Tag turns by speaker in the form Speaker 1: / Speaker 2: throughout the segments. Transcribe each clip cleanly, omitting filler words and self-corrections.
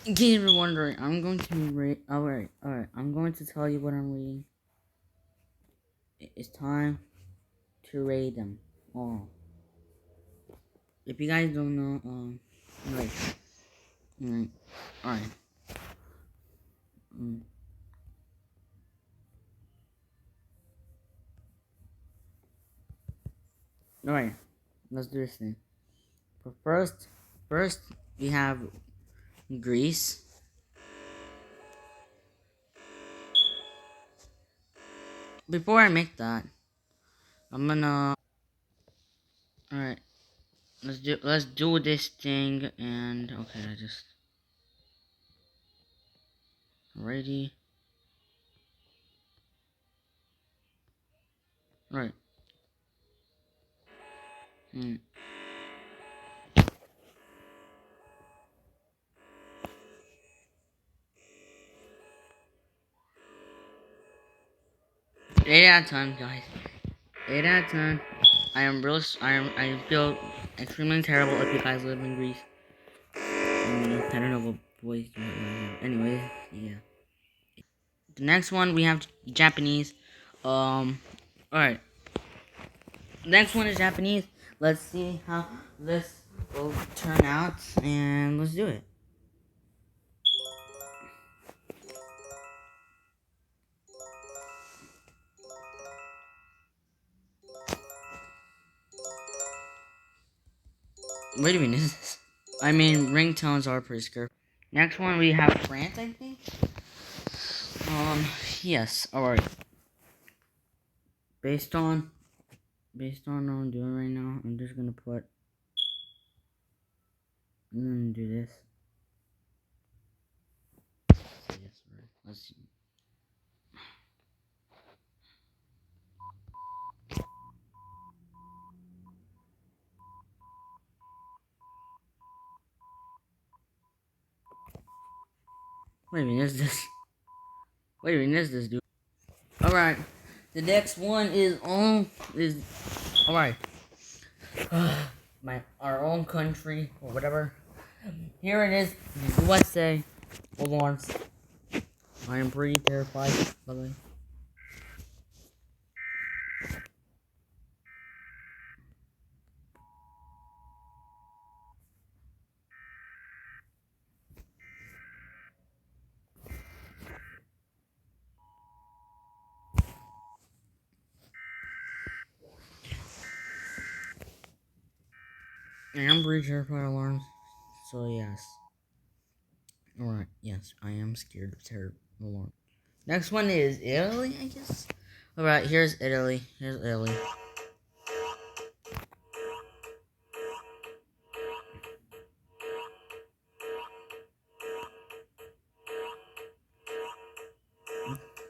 Speaker 1: In case you're wondering, I'm going to read. Alright, I'm going to tell you what I'm reading. It's time to rate them all. If you guys don't know, right, alright, alright, mm, alright. Let's do this thing. But first we have Greece. Before I make that, I'm gonna. Alright, let's do this thing and okay, I just ready. Right. Mm. 8 out of 10, guys. 8 out of 10. I feel extremely terrible if you guys live in Greece. I don't know what voice you have. Anyways, yeah. The next one we have Japanese. Alright. Next one is Japanese. Let's see how this will turn out, and let's do it. Wait a minute, is this? I mean, ringtones are pretty scary. Next one we have France, I think. Yes. Alright. Based on what I'm doing right now, I'm just gonna put. I'm gonna do this. So yes, right. Let's see. Wait a minute, is this? Wait a minute, is this dude? All right. The next one is all right. Our own country or whatever. Here it is, the USA. Hold on. I am pretty terrified. By the way. I am pretty terrified of alarms. So yes. All right. Yes, I am scared of terror alarm. Next one is Italy, I guess. All right. Here's Italy. Here's Italy.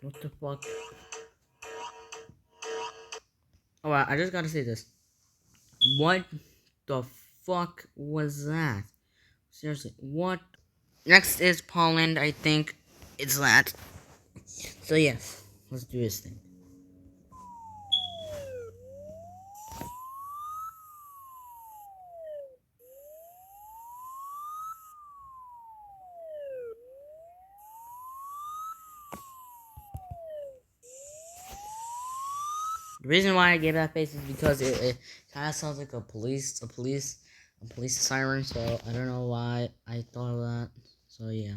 Speaker 1: What the fuck? Alright, I just gotta say this. What the fuck was that? Seriously, what? Next is Poland, I think it's that. So yes, let's do this thing. The reason why I gave that face is because it kind of sounds like a police siren. So I don't know why I thought of that. So yeah,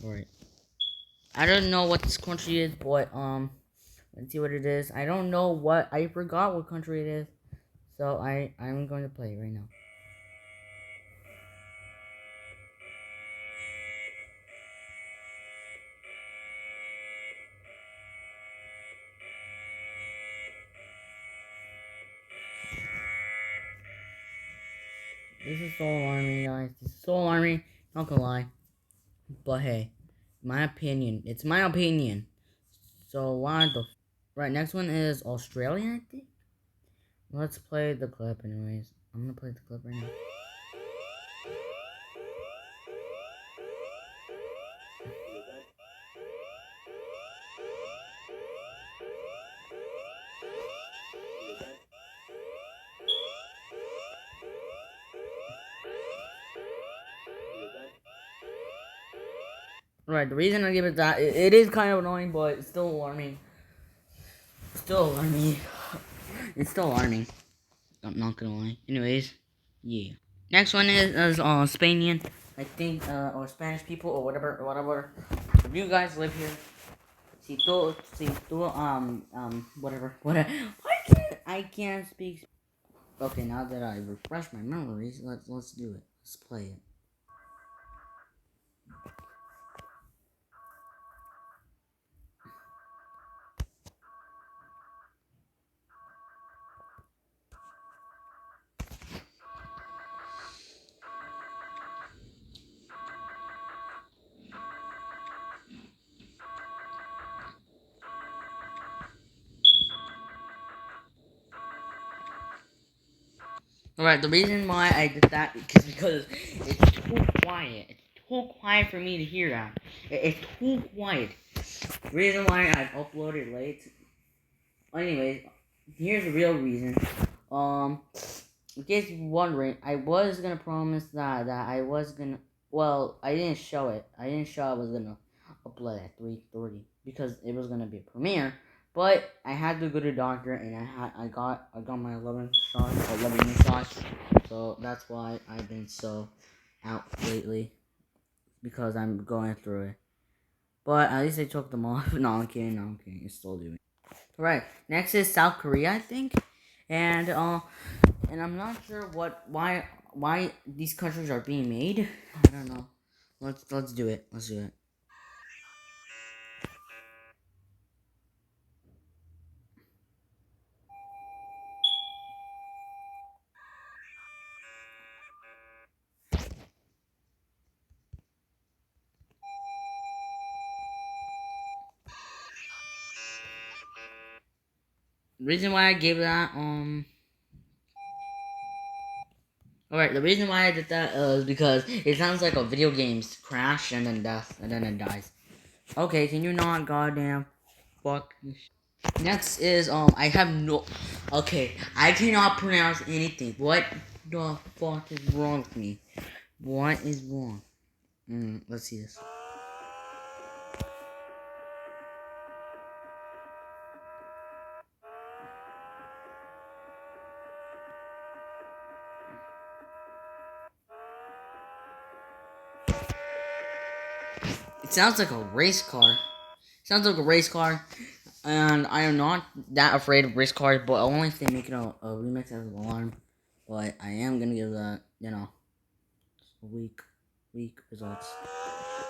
Speaker 1: alright. I don't know what this country is, but let's see what it is. I don't know what I forgot what country it is. So I'm going to play it right now. This is so alarming, guys. This is so alarming. Not gonna lie. But hey, my opinion. It's my opinion. So why the right? Next one is Australia, I think. Let's play the clip, anyways. I'm gonna play the clip right now. Right, the reason I give it that, it is kind of annoying, but it's still alarming. Still alarming. It's still alarming. I'm not gonna lie. Anyways, yeah. Next one is Spanian. I think, or Spanish people, or whatever. If you guys live here, whatever. I can't speak. Okay, now that I refresh my memories, let's do it. Let's play it. Alright, the reason why I did that is because it's too quiet. It's too quiet for me to hear that. It's too quiet. The reason why I uploaded late. Anyways, here's the real reason. Um, in case you're wondering, I was gonna promise that I was gonna. Well, I didn't show it. I didn't show I was gonna upload at 3:30 because it was gonna be a premiere. But I had to go to the doctor, and I got my 11 shots. So that's why I've been so out lately because I'm going through it. But at least I took them off. No, I'm kidding. No, I'm kidding. It's still doing. Right. Next is South Korea, I think, and I'm not sure why these countries are being made. I don't know. Let's do it. Let's do it. The reason why I gave that Alright, the reason why I did that is because it sounds like a video game's crash and then death and then it dies. Okay, can you not goddamn fuck? Next is I have no. Okay, I cannot pronounce anything. What the fuck is wrong with me? What is wrong? Let's see this. It sounds like a race car. Sounds like a race car, and I am not that afraid of race cars, but only if they make it a remix as an alarm. But I am gonna give that, weak, weak results.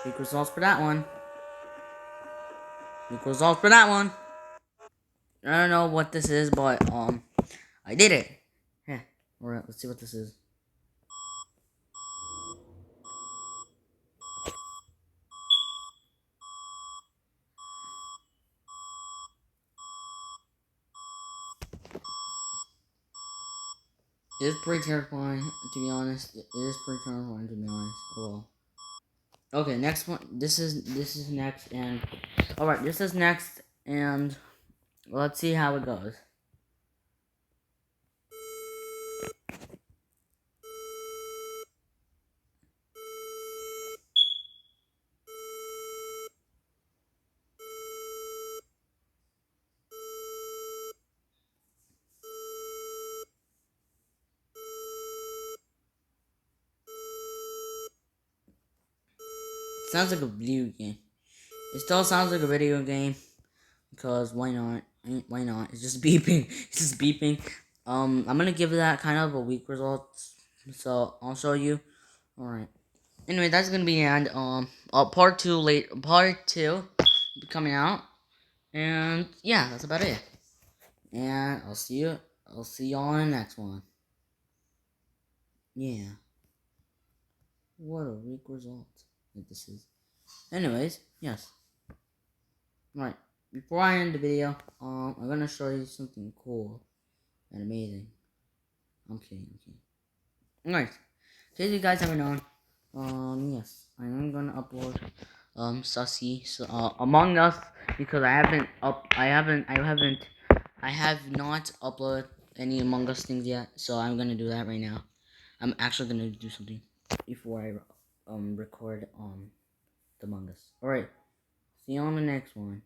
Speaker 1: Weak results for that one. Weak results for that one. I don't know what this is, but I did it. Yeah. Alright, let's see what this is. It is pretty terrifying, to be honest. It is pretty terrifying, to be honest. Well. Okay, next one. This is next, and all right, this is next, and let's see how it goes. It sounds like a video game. It still sounds like a video game because why not? Why not? It's just beeping. It's just beeping. I'm gonna give that kind of a weak result, so I'll show you. All right. Anyway, that's gonna be the end. Part two, coming out, and yeah, that's about it. And I'll see you. I'll see y'all in the next one. Yeah. What a weak result that this is. Anyways, yes. Right. Before I end the video, I'm gonna show you something cool and amazing. I'm kidding. I'm kidding. Alright. In case you guys haven't known, yes, I am gonna upload Sussy, Among Us, because I have not uploaded any Among Us things yet, so I'm gonna do that right now. I'm actually gonna do something before I record Among Us. Alright, see you on the next one.